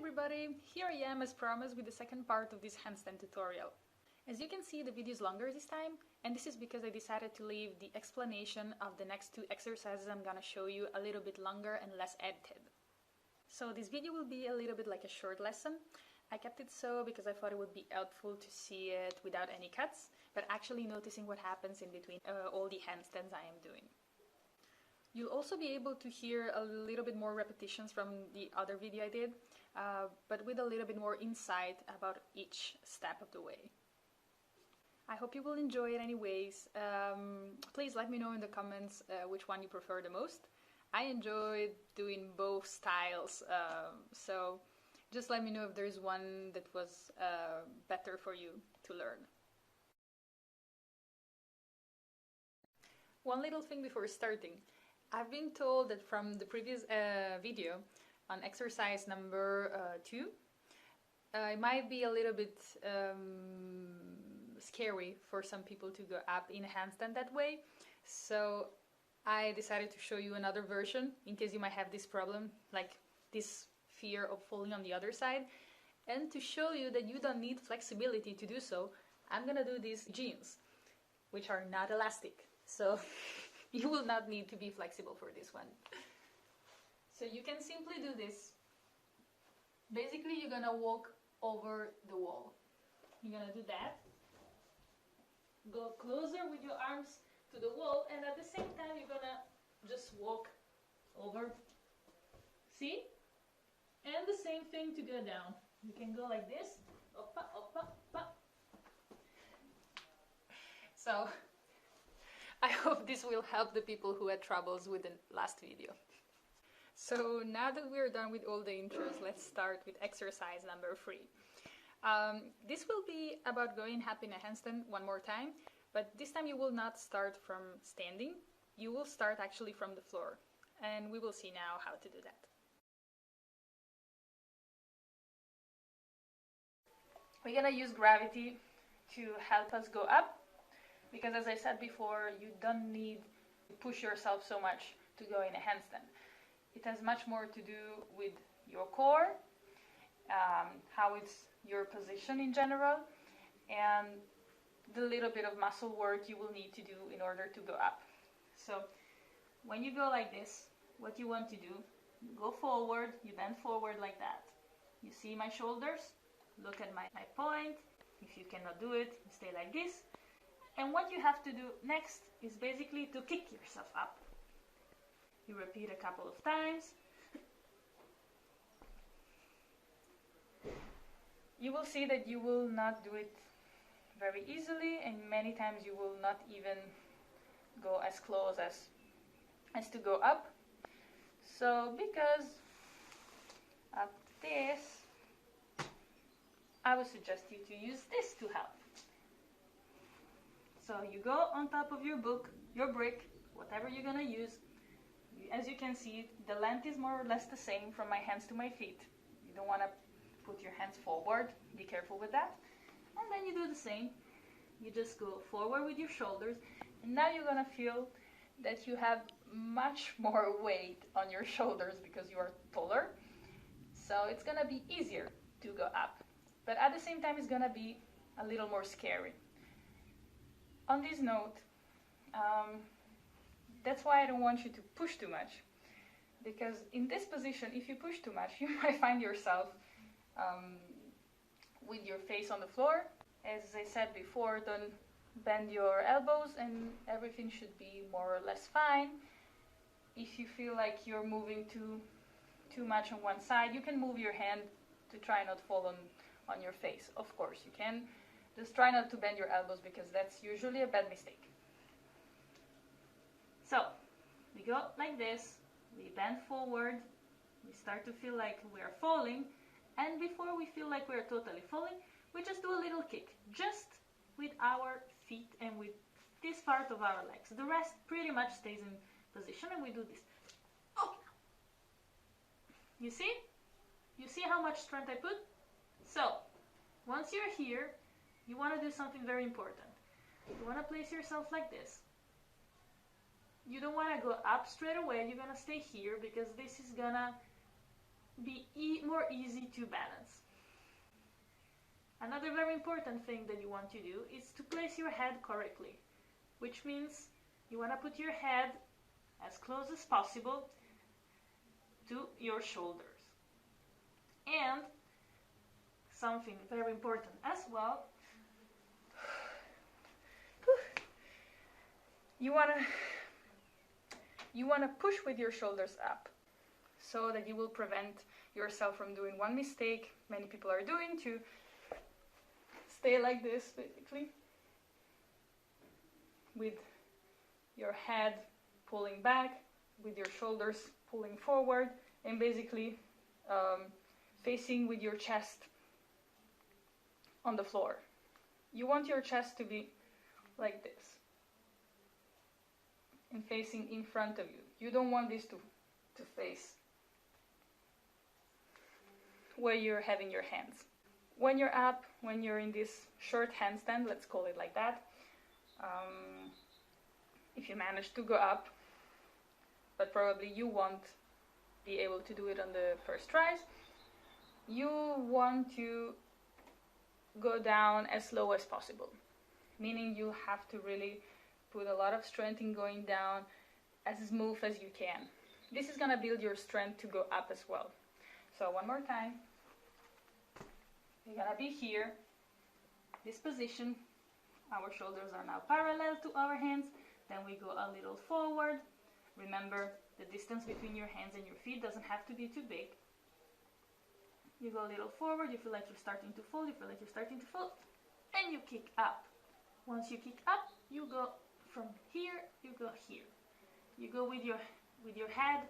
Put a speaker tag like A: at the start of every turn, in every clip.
A: everybody! Here I am as promised with the second part of this handstand tutorial. As you can see, the video is longer this time, and this is because I decided to leave the explanation of the next two exercises I'm gonna show you a little bit longer and less edited. So this video will be a little bit like a short lesson. I kept it so because I thought it would be helpful to see it without any cuts, but actually noticing what happens in between all the handstands I am doing. You'll also be able to hear a little bit more repetitions from the other video I did, but with a little bit more insight about each step of the way. I hope you will enjoy it anyways. Please let me know in the comments which one you prefer the most. I enjoyed doing both styles, so just let me know if there's one that was better for you to learn. One little thing before starting. I've been told that from the previous video on exercise number 2, it might be a little bit scary for some people to go up in a handstand that way. So I decided to show you another version in case you might have this problem, like this fear of falling on the other side. And to show you that you don't need flexibility to do so, I'm gonna do these jeans, which are not elastic. So you will not need to be flexible for this one. So you can simply do this. Basically, you're gonna walk over the wall. You're gonna do that. Go closer with your arms to the wall, and at the same time, you're gonna just walk over. See? And the same thing to go down. You can go like this. Oppa, oppa, oppa. So I hope this will help the people who had troubles with the last video. So now that we're done with all the intros, let's start with exercise number 3. This will be about going up in a handstand one more time, but this time you will not start from standing. You will start actually from the floor, and we will see now how to do that. We're gonna use gravity to help us go up, because as I said before, you don't need to push yourself so much to go in a handstand. It has much more to do with your core, how it's your position in general, and the little bit of muscle work you will need to do in order to go up. So when you go like this, what you want to do, you go forward, you bend forward like that. You see my shoulders? Look at my point. If you cannot do it, you stay like this. And what you have to do next is basically to kick yourself up. You repeat a couple of times. You will see that you will not do it very easily, and many times you will not even go as close as to go up. So because of this, I would suggest you to use this to help. So you go on top of your book, your brick, whatever you're gonna use. As you can see, the length is more or less the same from my hands to my feet. You don't want to put your hands forward, be careful with that. And then you do the same. You just go forward with your shoulders, and now you're gonna feel that you have much more weight on your shoulders because you are taller. So it's gonna be easier to go up, but at the same time it's gonna be a little more scary. On this note, that's why I don't want you to push too much, because in this position, if you push too much, you might find yourself with your face on the floor. As I said before, don't bend your elbows and everything should be more or less fine. If you feel like you're moving too much on one side, you can move your hand to try not fall on your face. Of course, you can. Just try not to bend your elbows, because that's usually a bad mistake. So, we go like this, we bend forward, we start to feel like we are falling, and before we feel like we are totally falling, we just do a little kick, just with our feet and with this part of our legs. The rest pretty much stays in position, and we do this. Oh! You see? You see how much strength I put? So, once you're here, you want to do something very important. You want to place yourself like this. You don't want to go up straight away. You're going to stay here, because this is going to be more easy to balance. Another very important thing that you want to do is to place your head correctly, which means you want to put your head as close as possible to your shoulders. And something very important as well, you want to push with your shoulders up so that you will prevent yourself from doing one mistake many people are doing, to stay like this basically with your head pulling back, with your shoulders pulling forward, and basically facing with your chest on the floor. You want your chest to be like this and facing in front of you. You don't want this to face where you're having your hands. When you're up, when you're in this short handstand, let's call it like that, if you manage to go up, but probably you won't be able to do it on the first tries, you want to go down as low as possible, meaning you have to really put a lot of strength in going down as smooth as you can. This is going to build your strength to go up as well. So one more time. You're going to be here, this position. Our shoulders are now parallel to our hands. Then we go a little forward. Remember, the distance between your hands and your feet doesn't have to be too big. You go a little forward, you feel like you're starting to fold, and you kick up. Once you kick up, you go from here, you go here. You go with your head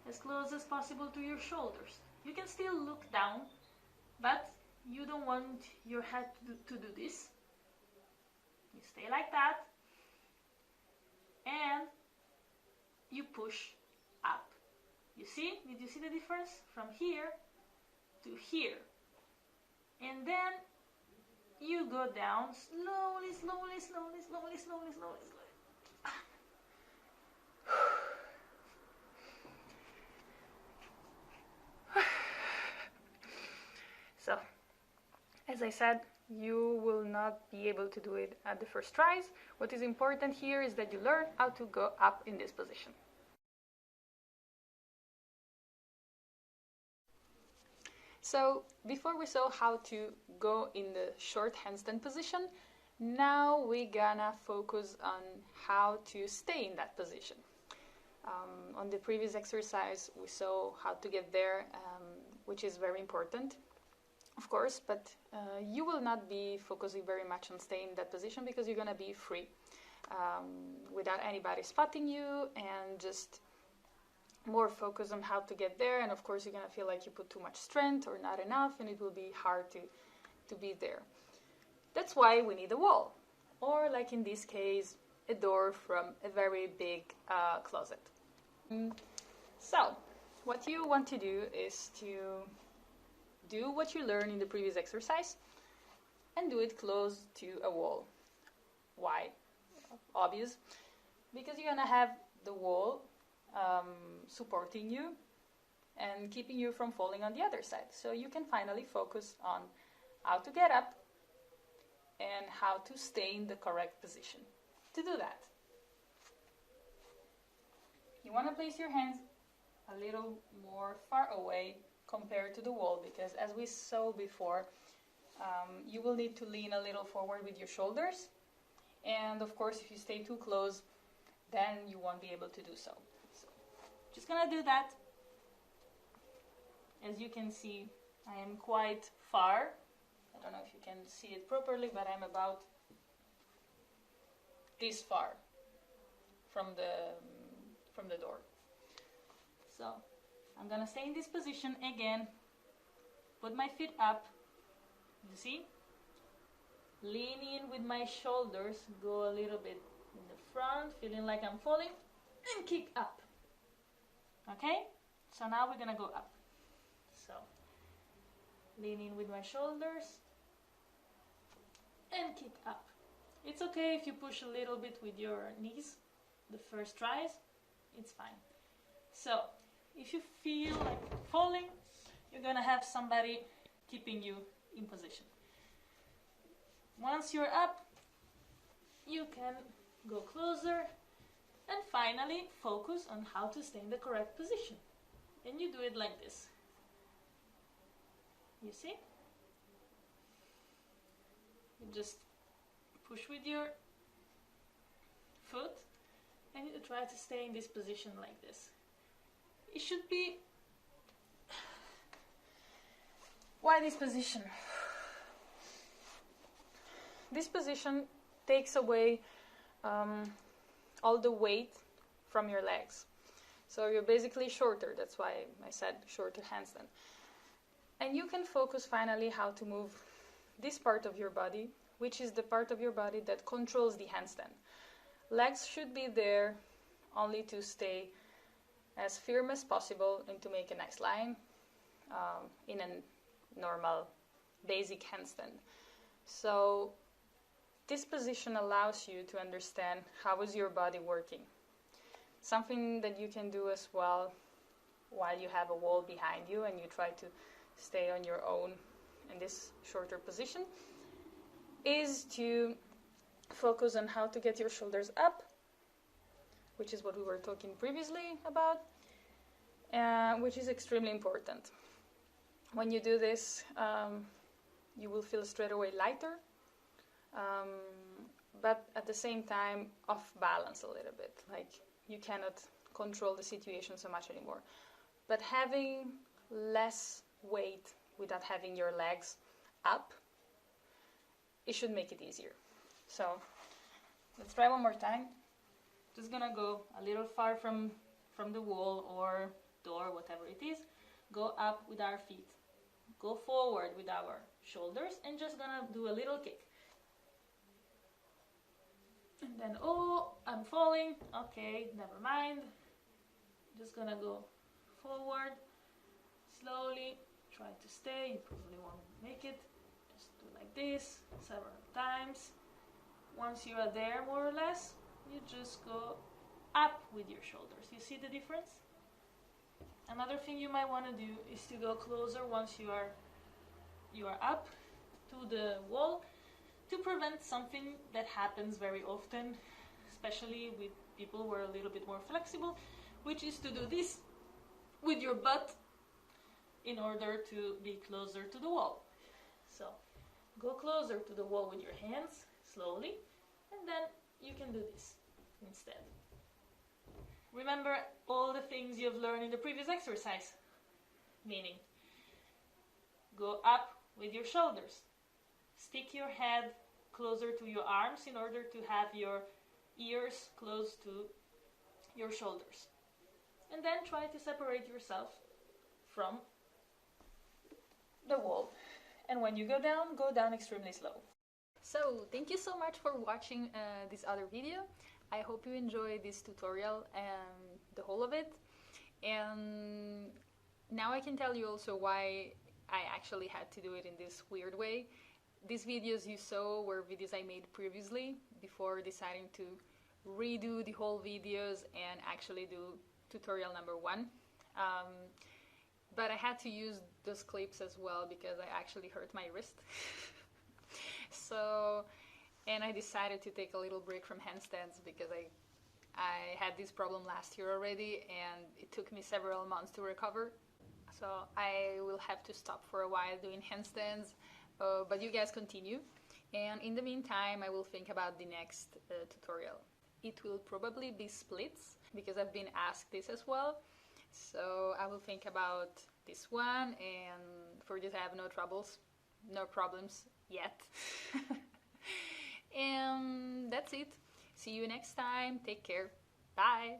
A: as close as possible to your shoulders. You can still look down, but you don't want your head to do this. You stay like that, and you push up. You see? Did you see the difference? From here to here. And then you go down slowly. So, as I said, you will not be able to do it at the first tries. What is important here is that you learn how to go up in this position. So before we saw how to go in the short handstand position, now we're gonna focus on how to stay in that position. On the previous exercise, we saw how to get there, which is very important, of course, but you will not be focusing very much on staying in that position because you're gonna be free without anybody spotting you, and just more focus on how to get there. And of course you're gonna feel like you put too much strength or not enough, and it will be hard to be there. That's why we need a wall, or like in this case, a door from a very big closet. So what you want to do is to do what you learned in the previous exercise and do it close to a wall. Why? Obvious, because you're gonna have the wall supporting you and keeping you from falling on the other side. So you can finally focus on how to get up and how to stay in the correct position. To do that, you want to place your hands a little more far away compared to the wall, because as we saw before, you will need to lean a little forward with your shoulders, and of course if you stay too close, then you won't be able to do so. Just gonna do that. As you can see, I am quite far. I don't know if you can see it properly, but I'm about this far from the door. So I'm gonna stay in this position again, put my feet up, you see? Lean in with my shoulders, go a little bit in the front, feeling like I'm falling, and kick up. Okay? So now we're gonna go up. So, lean in with my shoulders and kick up. It's okay if you push a little bit with your knees the first tries, it's fine. So, if you feel like falling, you're gonna have somebody keeping you in position. Once you're up, you can go closer and finally focus on how to stay in the correct position. And you do it like this. You see? You just push with your foot and you try to stay in this position like this. It should be... Why this position? This position takes away all the weight from your legs. So you're basically shorter, that's why I said shorter handstand. And you can focus finally how to move this part of your body, which is the part of your body that controls the handstand. Legs should be there only to stay as firm as possible and to make a nice line in a normal basic handstand. So this position allows you to understand how is your body working. Something that you can do as well while you have a wall behind you and you try to stay on your own in this shorter position is to focus on how to get your shoulders up, which is what we were talking previously about, which is extremely important. When you do this, you will feel straight away lighter, but at the same time off balance a little bit, like you cannot control the situation so much anymore. But having less weight without having your legs up, it should make it easier. So let's try one more time. Just gonna go a little far from the wall or door, whatever it is. Go up with our feet. Go forward with our shoulders and just gonna do a little kick. And then, oh, I'm falling. Okay, never mind. Just gonna go forward, slowly, try to stay. You probably won't make it. Just do like this several times. Once you are there, more or less, you just go up with your shoulders. You see the difference? Another thing you might want to do is to go closer once you are up to the wall, to prevent something that happens very often, especially with people who are a little bit more flexible, which is to do this with your butt in order to be closer to the wall. So go closer to the wall with your hands, slowly, and then you can do this instead. Remember all the things you've learned in the previous exercise, meaning go up with your shoulders, stick your head closer to your arms in order to have your ears close to your shoulders, and then try to separate yourself from the wall. And when you go down extremely slow. So thank you so much for watching this other video. I hope you enjoyed this tutorial and the whole of it. And now I can tell you also why I actually had to do it in this weird way. These videos you saw were videos I made previously before deciding to redo the whole videos and actually do tutorial number 1. But I had to use those clips as well because I actually hurt my wrist. So, and I decided to take a little break from handstands because I had this problem last year already and it took me several months to recover. So I will have to stop for a while doing handstands, but you guys continue. And in the meantime, I will think about the next tutorial. It will probably be splits because I've been asked this as well. So I will think about this one, and for this I have no problems yet. And that's it. See you next time. Take care. Bye.